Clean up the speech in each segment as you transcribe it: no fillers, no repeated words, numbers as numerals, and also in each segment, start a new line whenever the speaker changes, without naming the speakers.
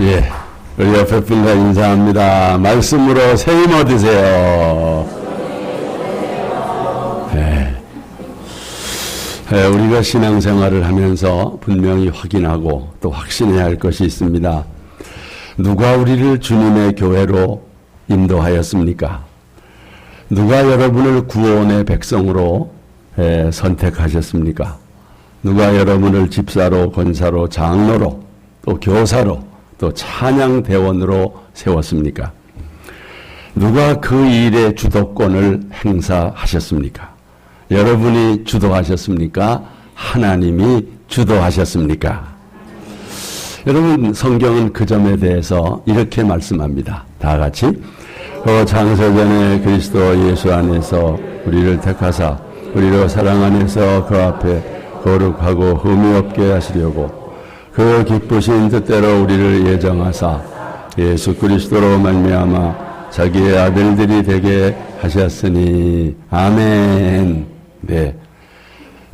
예, 우리 옆에 분과 인사합니다. 말씀으로 새 힘 얻으세요. 우리가 신앙생활을 하면서 분명히 확인하고 또 확신해야 할 것이 있습니다. 누가 우리를 주님의 교회로 인도하였습니까? 누가 여러분을 구원의 백성으로 선택하셨습니까? 누가 여러분을 집사로, 권사로, 장로로, 또 교사로, 또 찬양대원으로 세웠습니까? 누가 그 일의 주도권을 행사하셨습니까? 여러분이 주도하셨습니까? 하나님이 주도하셨습니까? 여러분, 성경은 그 점에 대해서 이렇게 말씀합니다. 다 같이. 창세전에 그리스도 예수 안에서 우리를 택하사 우리로 사랑 안에서 그 앞에 거룩하고 흠이 없게 하시려고 그 기쁘신 뜻대로 우리를 예정하사 예수 그리스도로 말미암아 자기의 아들들이 되게 하셨으니 아멘. 네,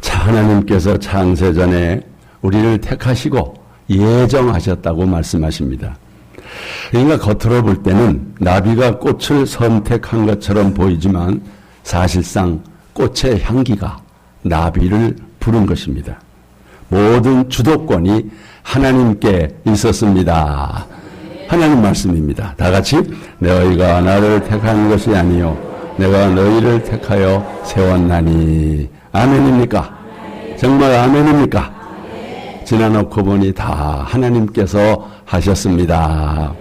하나님께서 창세전에 우리를 택하시고 예정하셨다고 말씀하십니다. 그러니까 겉으로 볼 때는 나비가 꽃을 선택한 것처럼 보이지만 사실상 꽃의 향기가 나비를 부른 것입니다. 모든 주도권이 하나님께 있었습니다. 하나님 말씀입니다. 다 같이 너희가 나를 택한 것이 아니요 내가 너희를 택하여 세웠나니. 아멘입니까? 정말 아멘입니까? 지나놓고 보니 다 하나님께서 하셨습니다.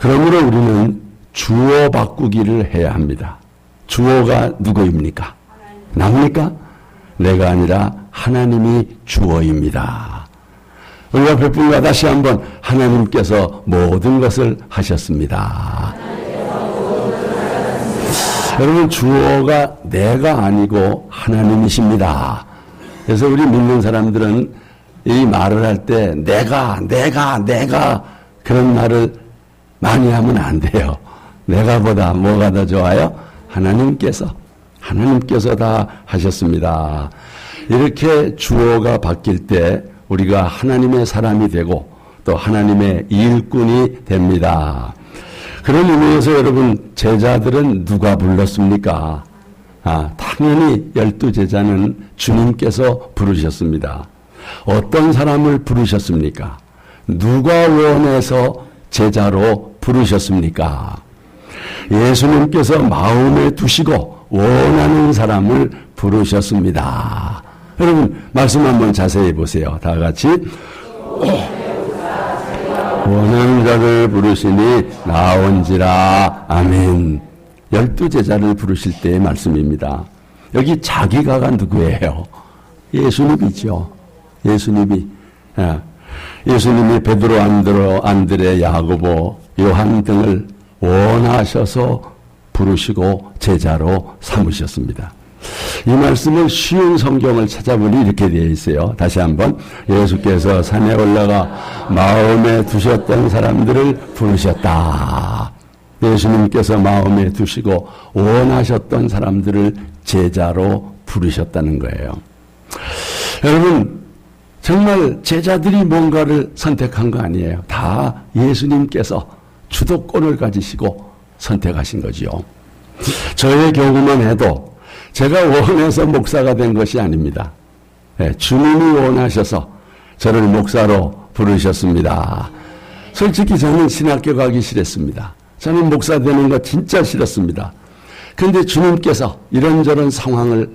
그러므로 우리는 주어 바꾸기를 해야 합니다. 주어가 누구입니까? 나입니까? 내가 아니라 하나님이 주어입니다. 우리가 백분과 다시 한번 하나님께서 모든 것을 하셨습니다. 여러분, 주어가 내가 아니고 하나님이십니다. 그래서 우리 믿는 사람들은 이 말을 할 때 내가 그런 말을 많이 하면 안 돼요. 내가보다 뭐가 더 좋아요? 하나님께서 다 하셨습니다. 이렇게 주어가 바뀔 때 우리가 하나님의 사람이 되고 또 하나님의 일꾼이 됩니다. 그런 의미에서 여러분, 제자들은 누가 불렀습니까? 당연히 12제자는 주님께서 부르셨습니다. 어떤 사람을 부르셨습니까? 누가 원해서 제자로 부르셨습니까? 예수님께서 마음에 두시고 원하는 사람을 부르셨습니다. 여러분, 말씀 한번 자세히 보세요. 다 같이. 원하는 자를 부르시니 나온지라. 아멘. 12제자를 부르실 때의 말씀입니다. 여기 자기가가 누구예요? 예수님이죠. 예수님이 베드로, 안드레, 야고보, 요한 등을 원하셔서 부르시고 제자로 삼으셨습니다. 이 말씀은 쉬운 성경을 찾아보니 이렇게 되어 있어요. 다시 한번. 예수께서 산에 올라가 마음에 두셨던 사람들을 부르셨다. 예수님께서 마음에 두시고 원하셨던 사람들을 제자로 부르셨다는 거예요. 여러분, 정말 제자들이 뭔가를 선택한 거 아니에요. 다 예수님께서 주도권을 가지시고 선택하신 거지요. 저의 경우만 해도 제가 원해서 목사가 된 것이 아닙니다. 주님이 원하셔서 저를 목사로 부르셨습니다. 솔직히 저는 신학교 가기 싫었습니다. 저는 목사 되는 거 진짜 싫었습니다. 그런데 주님께서 이런저런 상황을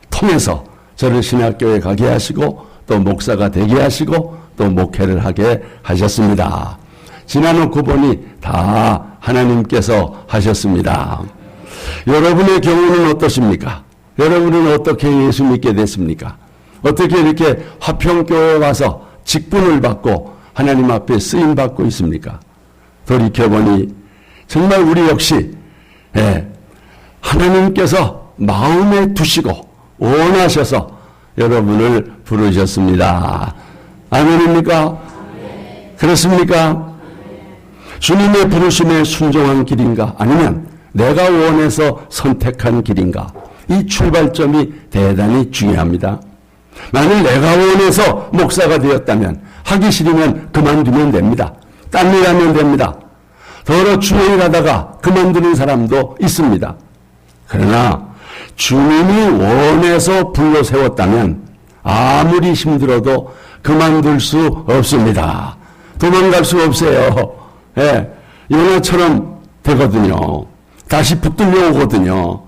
통해서 저를 신학교에 가게 하시고 또 목사가 되게 하시고 또 목회를 하게 하셨습니다. 지나놓고 보니 다 하나님께서 하셨습니다. 여러분의 경우는 어떠십니까? 여러분은 어떻게 예수 믿게 됐습니까? 어떻게 이렇게 화평교회에 와서 직분을 받고 하나님 앞에 쓰임받고 있습니까? 돌이켜보니 정말 우리 역시 하나님께서 마음에 두시고 원하셔서 여러분을 부르셨습니다. 아멘입니까? 그렇습니까? 주님의 부르심에 순종한 길인가? 아니면 내가 원해서 선택한 길인가? 이 출발점이 대단히 중요합니다. 만일 내가 원해서 목사가 되었다면 하기 싫으면 그만두면 됩니다. 딴 일 하면 됩니다. 더러 주행을 하다가 그만두는 사람도 있습니다. 그러나 주님이 원해서 불러 세웠다면 아무리 힘들어도 그만둘 수 없습니다. 도망갈 수 없어요. 예, 영화처럼 되거든요. 다시 붙들려 오거든요.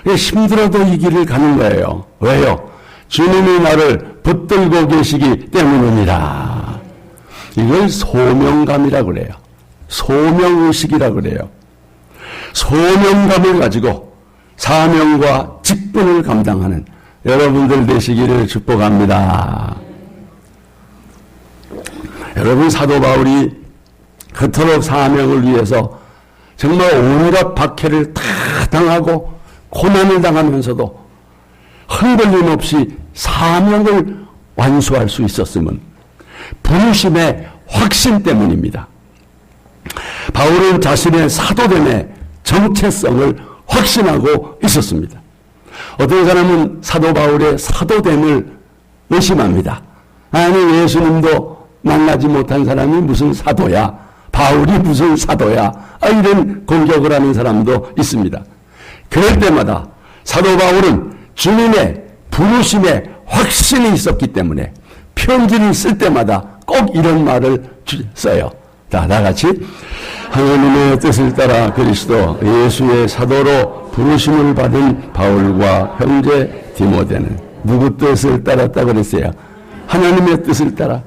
힘들어도 이 길을 가는 거예요. 왜요? 주님이 나를 붙들고 계시기 때문입니다. 이걸 소명감이라고 그래요. 소명의식이라고 그래요. 소명감을 가지고 사명과 직분을 감당하는 여러분들 되시기를 축복합니다. 여러분, 사도 바울이 그토록 사명을 위해서 정말 온갖 박해를 다 당하고 고난을 당하면서도 흔들림 없이 사명을 완수할 수 있었음은 부르심의 확신 때문입니다. 바울은 자신의 사도됨의 정체성을 확신하고 있었습니다. 어떤 사람은 사도 바울의 사도됨을 의심합니다. 아니, 예수님도 만나지 못한 사람이 무슨 사도야? 바울이 무슨 사도야? 이런 공격을 하는 사람도 있습니다. 그럴 때마다 사도 바울은 주님의 부르심에 확신이 있었기 때문에 편지를 쓸 때마다 꼭 이런 말을 써요. 다 같이 하나님의 뜻을 따라 그리스도 예수의 사도로 부르심을 받은 바울과 형제 디모데는 누구 뜻을 따랐다 그랬어요? 하나님의 뜻을 따라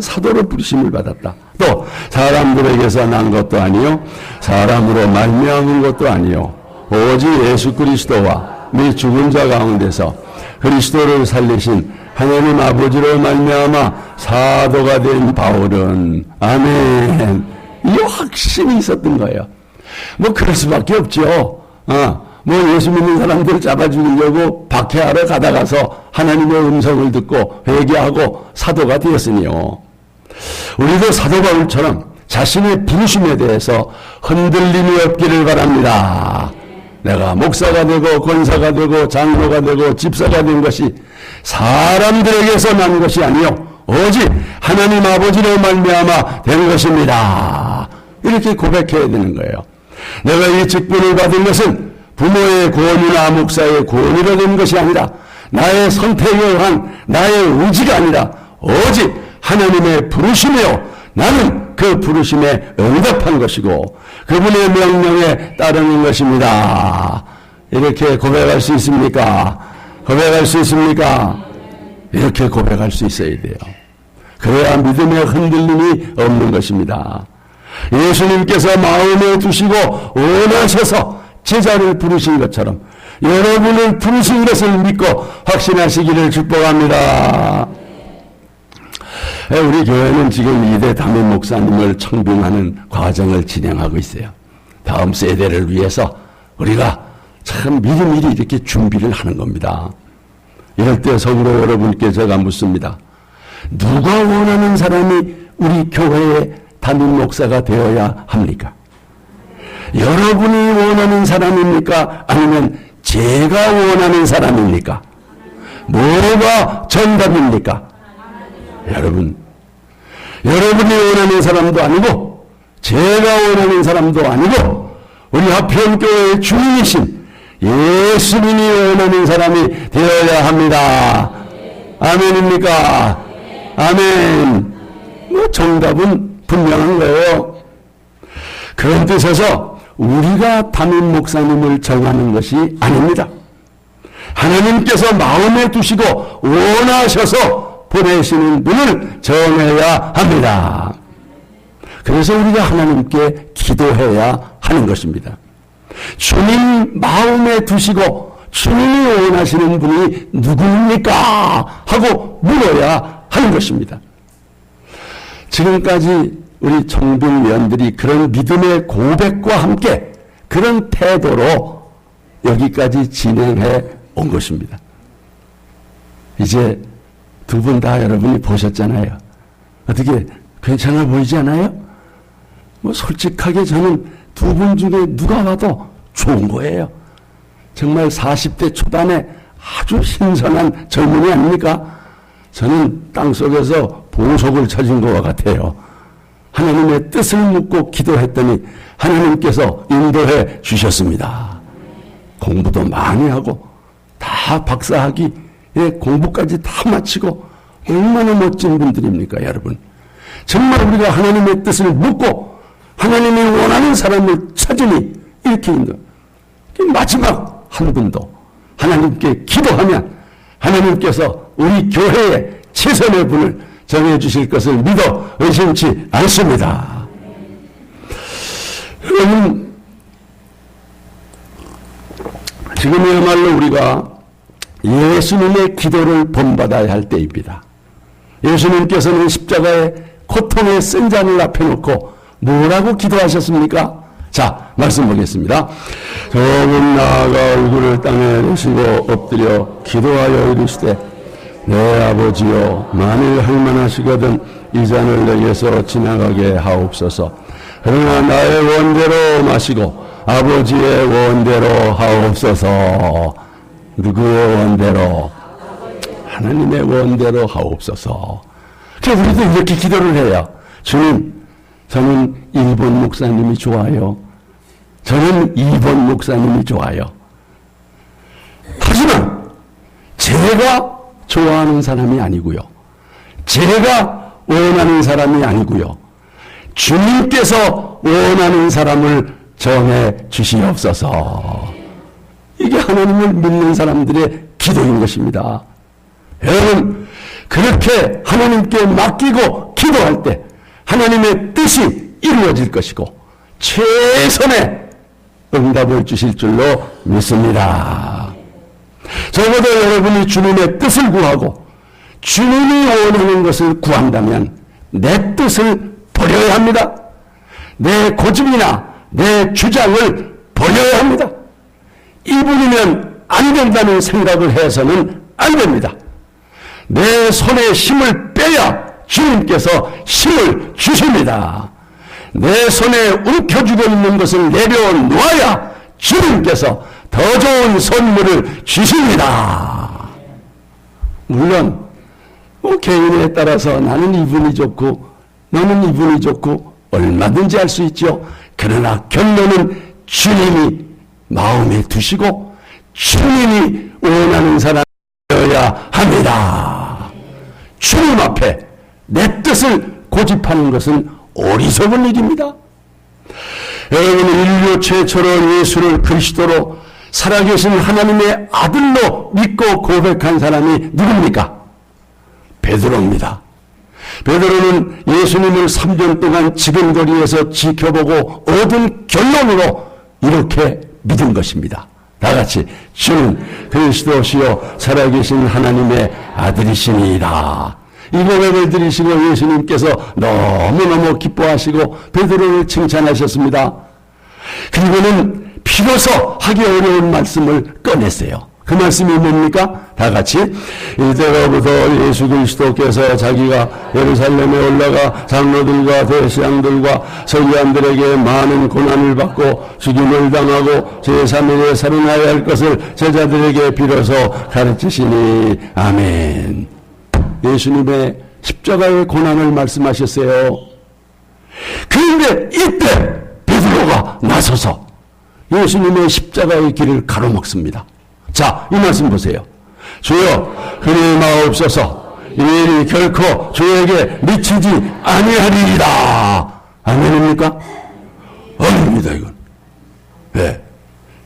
사도로 부르심을 받았다. 또 사람들에게서 난 것도 아니요 사람으로 말미암은 것도 아니요 오직 예수 그리스도와 및 죽은 자 가운데서 그리스도를 살리신 하나님 아버지로 말미암아 사도가 된 바울은 아멘. 이 확신이 있었던 거예요. 뭐 그럴 수밖에 없죠. 뭐 예수 믿는 사람들 잡아 죽이려고 박해하러 가다가서 하나님의 음성을 듣고 회개하고 사도가 되었으니요. 우리도 사도 바울처럼 자신의 부르심에 대해서 흔들림이 없기를 바랍니다. 내가 목사가 되고 권사가 되고 장로가 되고 집사가 된 것이 사람들에게서 난 것이 아니요 오직 하나님 아버지로 말미암아 된 것입니다. 이렇게 고백해야 되는 거예요. 내가 이 직분을 받은 것은 부모의 권위나 목사의 권위로 된 것이 아니라 나의 선택에 의한 나의 의지가 아니라 오직 하나님의 부르심이요 나는 그 부르심에 응답한 것이고 그분의 명령에 따르는 것입니다. 이렇게 고백할 수 있습니까? 고백할 수 있습니까? 이렇게 고백할 수 있어야 돼요. 그래야 믿음의 흔들림이 없는 것입니다. 예수님께서 마음에 두시고 원하셔서 제자를 부르신 것처럼 여러분을 부르신 것을 믿고 확신하시기를 축복합니다. 우리 교회는 지금 2대 담임 목사님을 청빙하는 과정을 진행하고 있어요. 다음 세대를 위해서 우리가 참 미리미리 이렇게 준비를 하는 겁니다. 이럴 때 성도 여러분께 제가 묻습니다. 누가 원하는 사람이 우리 교회의 담임 목사가 되어야 합니까? 여러분이 원하는 사람입니까? 아니면 제가 원하는 사람입니까? 뭐가 정답입니까? 여러분이 원하는 사람도 아니고 제가 원하는 사람도 아니고 우리 화평교회의 주인이신 예수님이 원하는 사람이 되어야 합니다. 아멘입니까? 아멘. 뭐 정답은 분명한 거예요. 그런 뜻에서 우리가 담임 목사님을 정하는 것이 아닙니다. 하나님께서 마음에 두시고 원하셔서 보내시는 분을 정해야 합니다. 그래서 우리가 하나님께 기도해야 하는 것입니다. 주님 마음에 두시고 주님이 원하시는 분이 누구입니까? 하고 물어야 하는 것입니다. 지금까지 우리 청빙위원들이 그런 믿음의 고백과 함께 그런 태도로 여기까지 진행해 온 것입니다. 이제 두 분 다 여러분이 보셨잖아요. 어떻게 괜찮아 보이지 않아요? 뭐 솔직하게 저는 두 분 중에 누가 와도 좋은 거예요. 정말 40대 초반에 아주 신선한 젊은이 아닙니까? 저는 땅속에서 보석을 찾은 것과 같아요. 하나님의 뜻을 묻고 기도했더니 하나님께서 인도해 주셨습니다. 공부도 많이 하고 다 박사학위 공부까지 다 마치고 얼마나 멋진 분들입니까, 여러분. 정말 우리가 하나님의 뜻을 묻고 하나님이 원하는 사람을 찾으니 이렇게 인도. 마지막 한 분도 하나님께 기도하면 하나님께서 우리 교회에 최선의 분을 정해주실 것을 믿어 의심치 않습니다. 여러분, 지금이야말로 우리가 예수님의 기도를 본받아야 할 때입니다. 예수님께서는 십자가의 고통의 쓴 잔을 앞에 놓고 뭐라고 기도하셨습니까? 자, 말씀 보겠습니다. 조금 나아가 얼굴을 땅에 내시고 엎드려 기도하여 이르시되 내 아버지여, 만일 할만하시거든 이 잔을 내게서 지나가게 하옵소서. 그러나 나의 원대로 마시고 아버지의 원대로 하옵소서. 누구의 원대로? 하나님의 원대로 하옵소서. 그래서 우리도 이렇게 기도를 해요. 주님, 저는 1번 목사님이 좋아요. 저는 2번 목사님이 좋아요. 하지만 제가 좋아하는 사람이 아니고요. 제가 원하는 사람이 아니고요. 주님께서 원하는 사람을 정해 주시옵소서. 이게 하나님을 믿는 사람들의 기도인 것입니다. 여러분, 그렇게 하나님께 맡기고 기도할 때 하나님의 뜻이 이루어질 것이고 최선의 응답을 주실 줄로 믿습니다. 적어도 여러분이 주님의 뜻을 구하고 주님이 원하는 것을 구한다면 내 뜻을 버려야 합니다. 내 고집이나 내 주장을 버려야 합니다. 이분이면 안 된다는 생각을 해서는 안 됩니다. 내 손에 힘을 빼야 주님께서 힘을 주십니다. 내 손에 움켜쥐고 있는 것을 내려놓아야 주님께서 더 좋은 선물을 주십니다. 물론 개인에 따라서 나는 이분이 좋고 너는 이분이 좋고 얼마든지 할 수 있죠. 그러나 결론은 주님이 마음에 두시고 주님이 원하는 사람이어야 합니다. 주님 앞에 내 뜻을 고집하는 것은 어리석은 일입니다. 여러분, 인류 최초로 예수를 그리스도로 살아계신 하나님의 아들로 믿고 고백한 사람이 누굽니까? 베드로입니다. 베드로는 예수님을 3년 동안 지근거리에서 지켜보고 얻은 결론으로 이렇게 믿은 것입니다. 다 같이 주는 그리스도시요 살아계신 하나님의 아들이시니이다. 이 고백을 들으시고 예수님께서 너무너무 기뻐하시고 베드로를 칭찬하셨습니다. 그리고는 비로소 하기 어려운 말씀을 꺼냈어요. 그 말씀이 뭡니까? 다 같이 이때로부터 예수 그리스도께서 자기가 예루살렘에 올라가 장로들과 대제사장들과 서기관들에게 많은 고난을 받고 죽임을 당하고 제3일에 살아나야 할 것을 제자들에게 비로소 가르치시니 아멘. 예수님의 십자가의 고난을 말씀하셨어요. 그런데 이때 베드로가 나서서 예수님의 십자가의 길을 가로막습니다. 자, 이 말씀 보세요. 주여, 그리 마옵소서. 이 일이 결코 주에게 미치지 아니하리이다. 아멘입니까? 아닙니다, 이건. 네.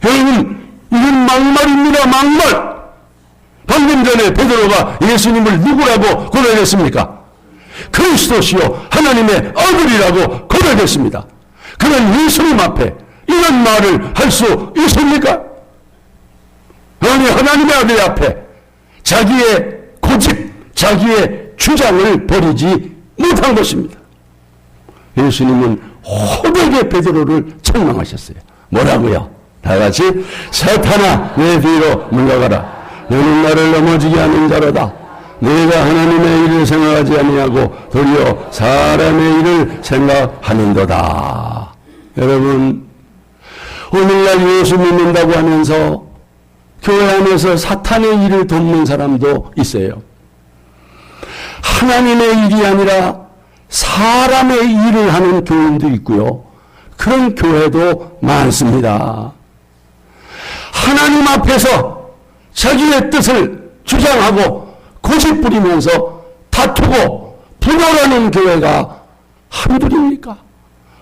여러분, 이건 막말입니다, 막말. 방금 전에 베드로가 예수님을 누구라고 고백했습니까? 그리스도시요 하나님의 아들이라고 고백했습니다. 그런 예수님 앞에 이런 말을 할 수 있습니까? 아니, 하나님의 아들 앞에 자기의 고집, 자기의 주장을 버리지 못한 것입니다. 예수님은 호되게 베드로를 책망하셨어요. 뭐라고요? 다 같이 사탄아 내 뒤로 물러가라. 너는 나를 넘어지게 하는 자로다. 내가 하나님의 일을 생각하지 아니하고 도리어 사람의 일을 생각하는도다. 여러분, 오늘날 예수 믿는다고 하면서 교회 안에서 사탄의 일을 돕는 사람도 있어요. 하나님의 일이 아니라 사람의 일을 하는 교인도 있고요. 그런 교회도 많습니다. 하나님 앞에서 자기의 뜻을 주장하고 고집 부리면서 다투고 분열하는 교회가 한둘입니까?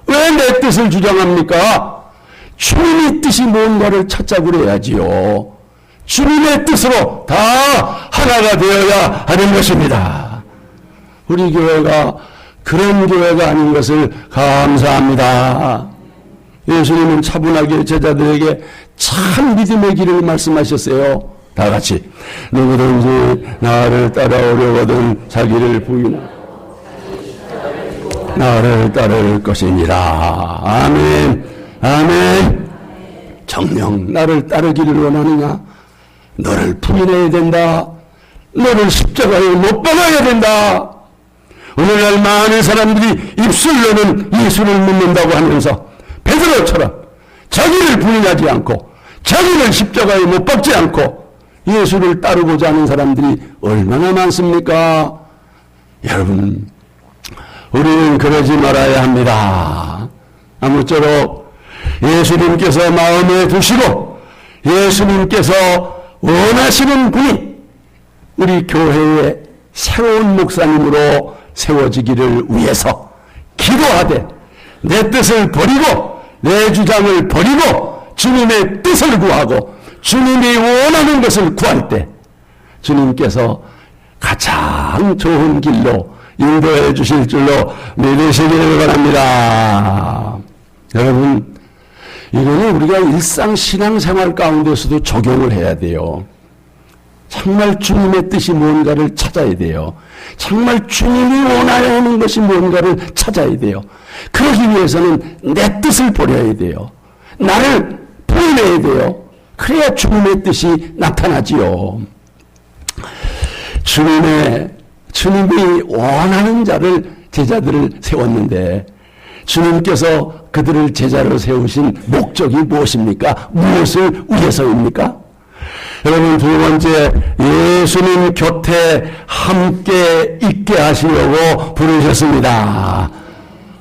왜 내 뜻을 주장합니까? 주님의 뜻이 뭔가를 찾자고 그래야지요. 주님의 뜻으로 다 하나가 되어야 하는 것입니다. 우리 교회가 그런 교회가 아닌 것을 감사합니다. 예수님은 차분하게 제자들에게 참 믿음의 길을 말씀하셨어요. 다 같이 누구든지 나를 따라오려거든 자기를 부인하고 나를 따를 것이니라. 아멘. 아멘. 정녕 나를 따르기를 원하느냐? 너를 부인해야 된다. 너를 십자가에 못 박아야 된다. 오늘날 많은 사람들이 입술로는 예수를 믿는다고 하면서 베드로처럼 자기를 부인하지 않고 자기를 십자가에 못 박지 않고 예수를 따르고자 하는 사람들이 얼마나 많습니까? 여러분, 우리는 그러지 말아야 합니다. 아무쪼록 예수님께서 마음에 두시고 예수님께서 원하시는 분이 우리 교회의 새로운 목사님으로 세워지기를 위해서 기도하되 내 뜻을 버리고 내 주장을 버리고 주님의 뜻을 구하고 주님이 원하는 것을 구할 때 주님께서 가장 좋은 길로 인도해 주실 줄로 믿으시기를 바랍니다. 여러분, 이거는 우리가 일상 신앙생활 가운데서도 적용을 해야 돼요. 정말 주님의 뜻이 뭔가를 찾아야 돼요. 정말 주님이 원하여 하는 것이 뭔가를 찾아야 돼요. 그러기 위해서는 내 뜻을 버려야 돼요. 나를 부인해야 돼요. 그래야 주님의 뜻이 나타나지요. 주님이 원하는 제자들을 세웠는데 주님께서 그들을 제자로 세우신 목적이 무엇입니까? 무엇을 위해서입니까? 여러분, 두 번째, 예수님 곁에 함께 있게 하시려고 부르셨습니다.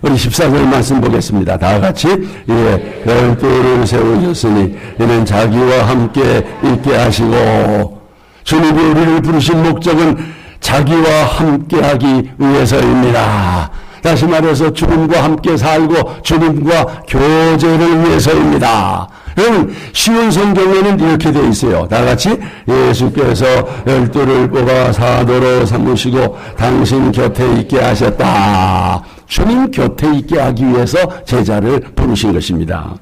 우리 14절 말씀 보겠습니다. 다 같이. 예, 열두를 세우셨으니 이는 자기와 함께 있게 하시고, 주님이 우리를 부르신 목적은 자기와 함께 하기 위해서입니다. 다시 말해서 주님과 함께 살고 주님과 교제를 위해서입니다. 여러분, 쉬운 성경에는 이렇게 되어 있어요. 다 같이. 예수께서 12를 뽑아 사도로 삼으시고 당신 곁에 있게 하셨다. 주님 곁에 있게 하기 위해서 제자를 부르신 것입니다.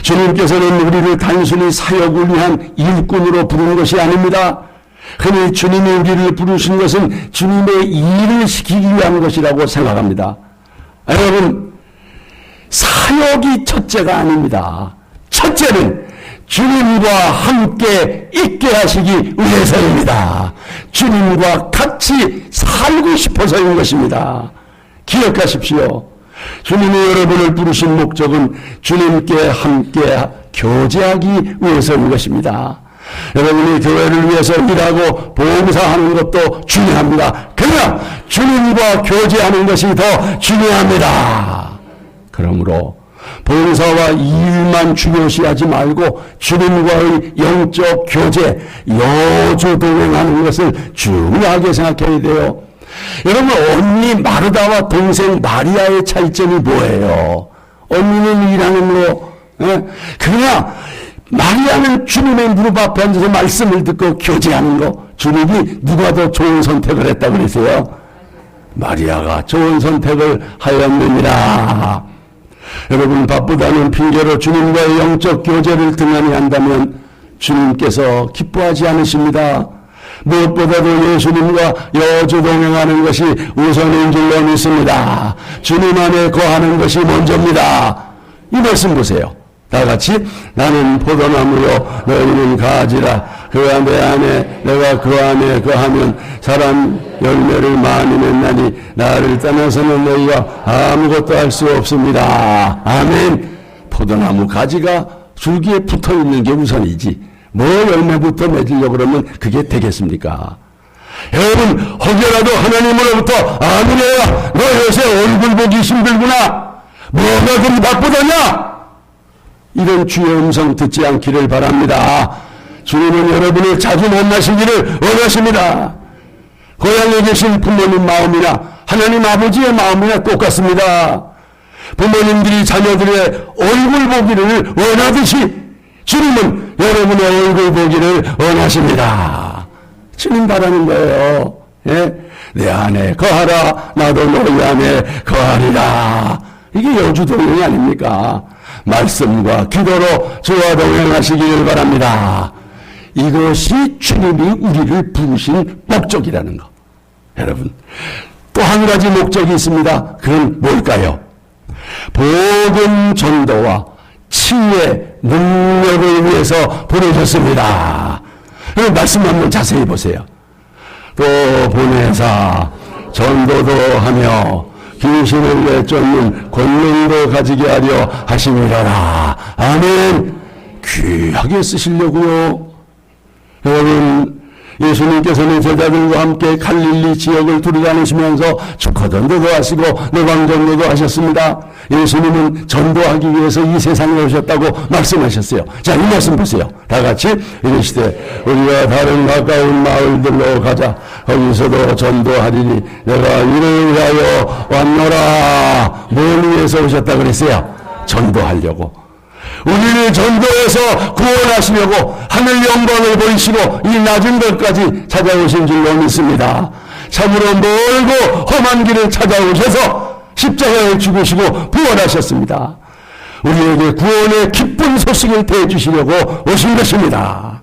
주님께서는 우리를 단순히 사역을 위한 일꾼으로 부른 것이 아닙니다. 흔히 주님이 우리를 부르신 것은 주님의 일을 시키기 위한 것이라고 생각합니다. 여러분, 사역이 첫째가 아닙니다. 첫째는 주님과 함께 있게 하시기 위해서입니다. 주님과 같이 살고 싶어서인 것입니다. 기억하십시오. 주님이 여러분을 부르신 목적은 주님께 함께 교제하기 위해서인 것입니다. 여러분이 교회를 위해서 일하고 봉사하는 것도 중요합니다. 그러나 주님과 교제하는 것이 더 중요합니다. 그러므로 봉사와 일만 중요시하지 말고 주님과의 영적 교제, 여조동행하는 것을 중요하게 생각해야 돼요. 여러분, 언니 마르다와 동생 마리아의 차이점이 뭐예요? 언니는 일하는 거, 그러나 마리아는 주님의 무릎 앞에 앉아서 말씀을 듣고 교제하는 거. 주님이 누가 더 좋은 선택을 했다고 그랬어요? 마리아가 좋은 선택을 하였느니라. 여러분, 바쁘다는 핑계로 주님과의 영적 교제를 등한히 한다면 주님께서 기뻐하지 않으십니다. 무엇보다도 예수님과 여주동행하는 것이 우선인 줄로 믿습니다. 주님 안에 거하는 것이 먼저입니다. 이 말씀 보세요. 다 같이. 나는 포도나무요 너희는 가지라. 그가 내 안에 내가 그 안에 거하면 사람 열매를 많이 맺나니 나를 떠나서는 너희가 아무것도 할 수 없습니다. 아멘. 포도나무 가지가 줄기에 붙어있는 게 우선이지 뭐 열매부터 맺으려고 그러면 그게 되겠습니까? 여러분, 혹여라도 하나님으로부터 아무래야 너 요새 내가 그리 바쁘더냐? 이런 주의 음성 듣지 않기를 바랍니다. 주님은 여러분을 자주 만나시기를 원하십니다. 고향에 계신 부모님 마음이나 하나님 아버지의 마음이나 똑같습니다. 부모님들이 자녀들의 얼굴 보기를 원하듯이 주님은 여러분의 얼굴 보기를 원하십니다. 주님 바라는 거예요. 예? 내 안에 거하라, 나도 너희 안에 거하리라. 이게 여주동행이 아닙니까? 말씀과 기도로 저와 동행하시기를 바랍니다. 이것이 주님이 우리를 부르신 목적이라는 거. 여러분, 또 한 가지 목적이 있습니다. 그건 뭘까요? 복음 전도와 치유의 능력을 위해서 부르셨습니다. 말씀 한번 자세히 보세요. 또 보내사 전도도 하며 귀신을 내쫓는 권능도 가지게 하려 하심이라라. 아멘. 귀하게 쓰시려고요. 여러분, 예수님께서는 제자들과 함께 갈릴리 지역을 두루다니시면서 축하전도도 하시고 노방전도도 하셨습니다. 예수님은 전도하기 위해서 이 세상에 오셨다고 말씀하셨어요. 자, 이 말씀 보세요. 다 같이 이르시되 우리가 다른 가까운 마을들로 가자. 거기서도 전도하리니 내가 이를 위하여 왔노라. 뭘 위해서 오셨다 그랬어요? 전도하려고. 우리를 전도해서 구원하시려고 하늘 영광을 보이시고 이 낮은 곳까지 찾아오신 줄로 믿습니다. 참으로 멀고 험한 길을 찾아오셔서 십자가에 죽으시고 부활하셨습니다. 우리에게 구원의 기쁜 소식을 대해주시려고 오신 것입니다.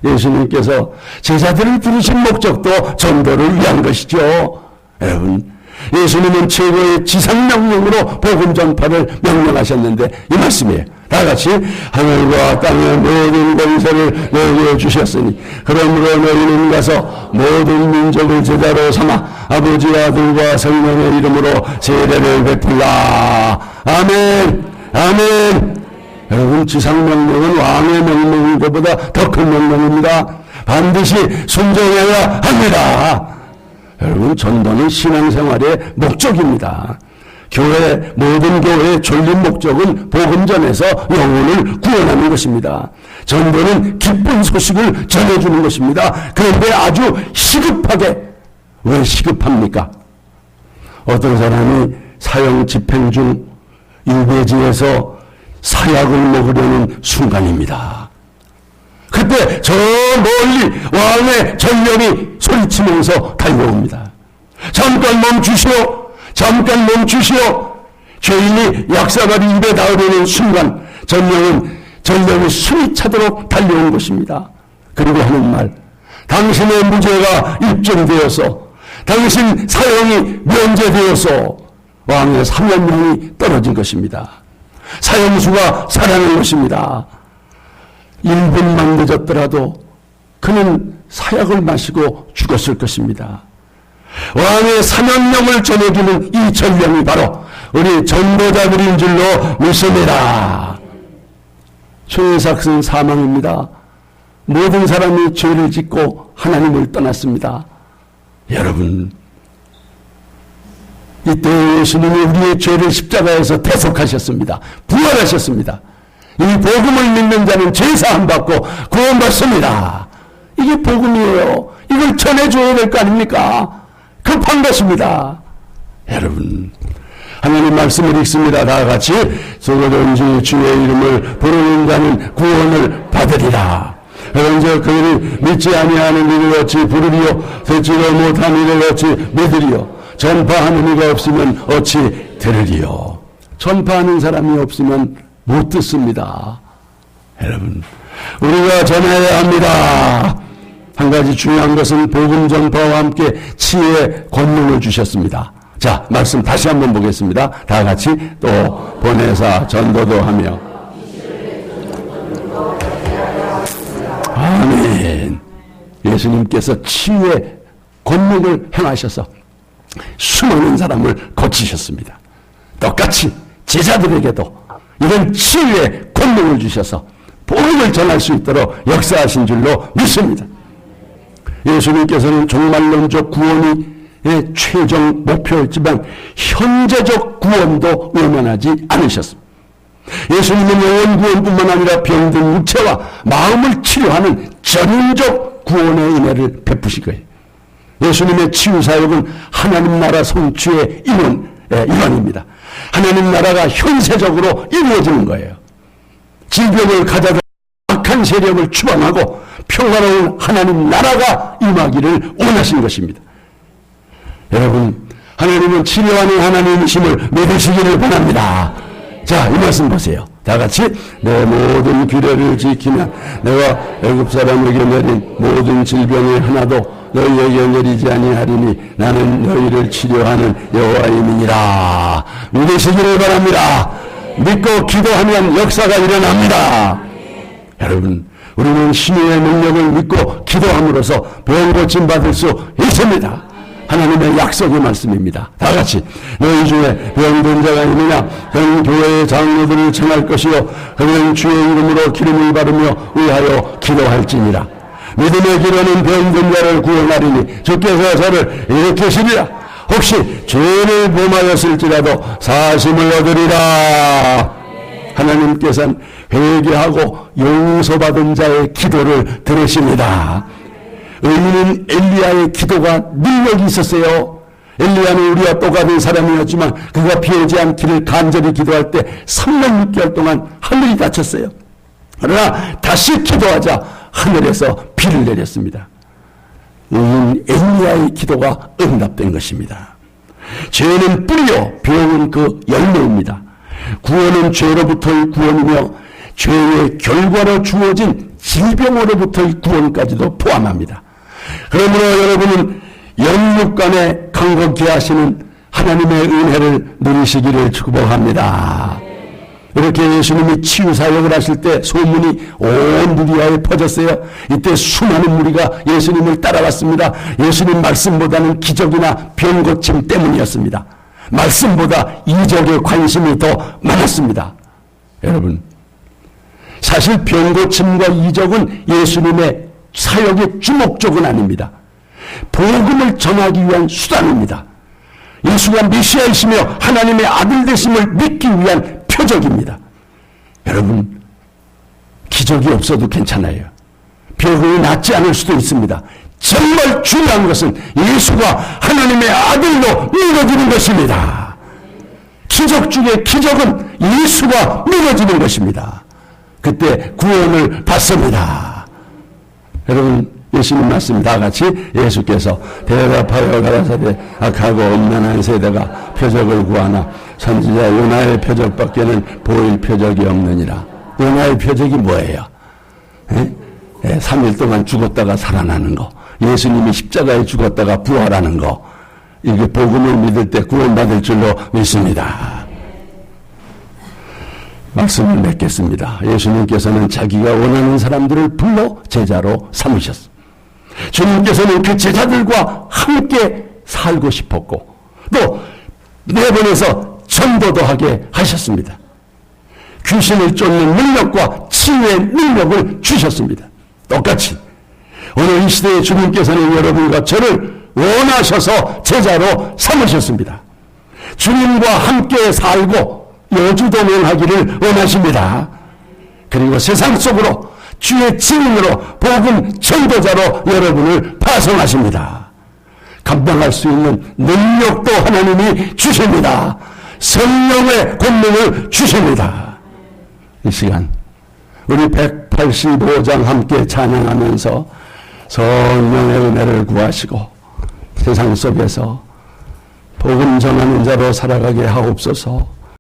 예수님께서 제자들을 부르신 목적도 전도를 위한 것이죠. 여러분, 예수님은 최고의 지상명령으로 복음 전파를 명령하셨는데 이 말씀이에요. 다 같이 하늘과 땅의 모든 권세를 너희에게 주셨으니 그러므로 너희는 가서 모든 민족을 제자로 삼아 아버지와 아들과 성령의 이름으로 세례를 베풀라. 아멘. 아멘. 여러분, 지상명령은 왕의 명령인 것보다 더 큰 명령입니다. 반드시 순종해야 합니다. 여러분, 전도는 신앙생활의 목적입니다. 모든 교회의 존립 목적은 복음 전에서 영혼을 구원하는 것입니다. 전도는 기쁜 소식을 전해주는 것입니다. 그런데 아주 시급하게, 왜 시급합니까? 어떤 사람이 사형 집행 중 유배지에서 사약을 먹으려는 순간입니다. 그때 저 멀리 왕의 전령이 소리치면서 달려옵니다. 잠깐 멈추시오. 잠깐 멈추시오. 죄인이 약사가리 입에 닿으려는 순간 전령이 숨이 차도록 달려온 것입니다. 그리고 하는 말, 당신의 무죄가 입증되어서 당신 사형이 면제되어서 왕의 사면명이 떨어진 것입니다. 사형수가 살아난 것입니다. 1분만 늦었더라도 그는 사약을 마시고 죽었을 것입니다. 왕의 사면명을 전해주는 이 전령이 바로 우리 전도자들인 줄로 믿습니다. 최삭은 사망입니다. 모든 사람이 죄를 짓고 하나님을 떠났습니다. 여러분, 이때 예수님이 우리의 죄를 십자가에서 대속하셨습니다. 부활하셨습니다. 이 복음을 믿는 자는 죄사함 받고 구원받습니다. 이게 복음이에요. 이걸 전해줘야 될 거 아닙니까? 급한 것입니다. 여러분, 하나님 말씀을 읽습니다. 다 같이 누구든지 주의 이름을 부르는 자는 구원을 받으리라. 그런즉 그들이 믿지 아니하는 이를 어찌 부르리요 듣지도 못한 이를 어찌 믿으리요 전파하는 이가 없으면 어찌 들으리요. 전파하는 사람이 없으면 못 듣습니다. 여러분, 우리가 전해야 합니다. 한 가지 중요한 것은 복음 전파와 함께 치유의 권능을 주셨습니다. 자, 말씀 다시 한번 보겠습니다. 다 같이 또 보내사 전도도 하며. 아멘. 예수님께서 치유의 권능을 행하셔서 수많은 사람을 고치셨습니다. 똑같이 제자들에게도 이런 치유의 권능을 주셔서 복음을 전할 수 있도록 역사하신 줄로 믿습니다. 예수님께서는 종말론적 구원이 최종 목표였지만 현재적 구원도 외면하지 않으셨습니다. 예수님은 영원 구원뿐만 아니라 병든 육체와 마음을 치료하는 전인적 구원의 은혜를 베푸신 거예요. 예수님의 치유사역은 하나님 나라 성취의 일환입니다. 하나님 나라가 현세적으로 이루어지는 거예요. 질병을 가져다 악한 세력을 추방하고 평화로운 하나님 나라가 임하기를 원하신 것입니다. 여러분, 하나님은 치료하는 하나님이심을 믿으시기를 바랍니다. 자, 이 말씀 보세요. 다 같이 내 모든 규례를 지키면 내가 애굽 사람에게 내린 모든 질병의 하나도 너희에게 내리지 아니하리니 나는 너희를 치료하는 여호와임이니라. 믿으시기를 바랍니다. 믿고 기도하면 역사가 일어납니다. 여러분, 우리는 신의 능력을 믿고 기도함으로써 병 고침 받을 수 있습니다. 하나님의 약속의 말씀입니다. 다 같이 너희 중에 병든 자가 있느냐 그는 교회의 장로들을 청할 것이요 그는 주의 이름으로 기름을 바르며 위하여 기도할지니라. 믿음의 기도는 병든 자를 구원하리니 주께서 저를 일으키시리라. 혹시 죄를 범하였을지라도 사심을 얻으리라. 하나님께서는 회개하고 용서받은 자의 기도를 들으십니다. 의인은 엘리야의 기도가 능력이 있었어요. 엘리야는 우리와 똑같은 사람이었지만 그가 피하지 않기를 간절히 기도할 때 3년 6개월 동안 하늘이 닫혔어요. 그러나 다시 기도하자 하늘에서 비를 내렸습니다. 의인 엘리야의 기도가 응답된 것입니다. 죄는 뿌리요 병은 그 열매입니다. 구원은 죄로부터의 구원이며 죄의 결과로 주어진 질병으로부터의 구원까지도 포함합니다. 그러므로 여러분은 영육간에 강건케 하시는 하나님의 은혜를 누리시기를 축복합니다. 이렇게 예수님이 치유사역을 하실 때 소문이 온 유대야에 퍼졌어요. 이때 수많은 무리가 예수님을 따라왔습니다. 예수님 말씀보다는 기적이나 병고침 때문이었습니다. 말씀보다 이적에 관심이 더 많았습니다. 여러분, 사실 병고침과 이적은 예수님의 사역의 주목적은 아닙니다. 복음을 전하기 위한 수단입니다. 예수가 메시아이시며 하나님의 아들 되심을 믿기 위한 표적입니다. 여러분, 기적이 없어도 괜찮아요. 병이 낫지 않을 수도 있습니다. 정말 중요한 것은 예수가 하나님의 아들로 믿어지는 것입니다. 기적 중에 기적은 예수가 믿어지는 것입니다. 그때 구원을 받습니다. 여러분, 예수님 말씀 다 같이 예수께서 대답하여 가라사대 악하고 엄난한 세대가 표적을 구하나 선지자 요나의 표적밖에는 보일 표적이 없느니라. 요나의 표적이 뭐예요? 3일 동안 죽었다가 살아나는 거, 예수님이 십자가에 죽었다가 부활하는 거, 이게 복음을 믿을 때 구원받을 줄로 믿습니다. 말씀을 맺겠습니다. 예수님께서는 자기가 원하는 사람들을 불러 제자로 삼으셨습니다. 주님께서는 그 제자들과 함께 살고 싶었고 또 내보내서 전도도 하게 하셨습니다. 귀신을 쫓는 능력과 치유의 능력을 주셨습니다. 똑같이 오늘 이 시대에 주님께서는 여러분과 저를 원하셔서 제자로 삼으셨습니다. 주님과 함께 살고 여주동행하기를 원하십니다. 그리고 세상 속으로 주의 증인으로 복음 전도자로 여러분을 파송하십니다. 감당할 수 있는 능력도 하나님이 주십니다. 성령의 권능을 주십니다. 이 시간 우리 185장 함께 찬양하면서 성령의 은혜를 구하시고 세상 속에서 복음 전하는 자로 살아가게 하옵소서.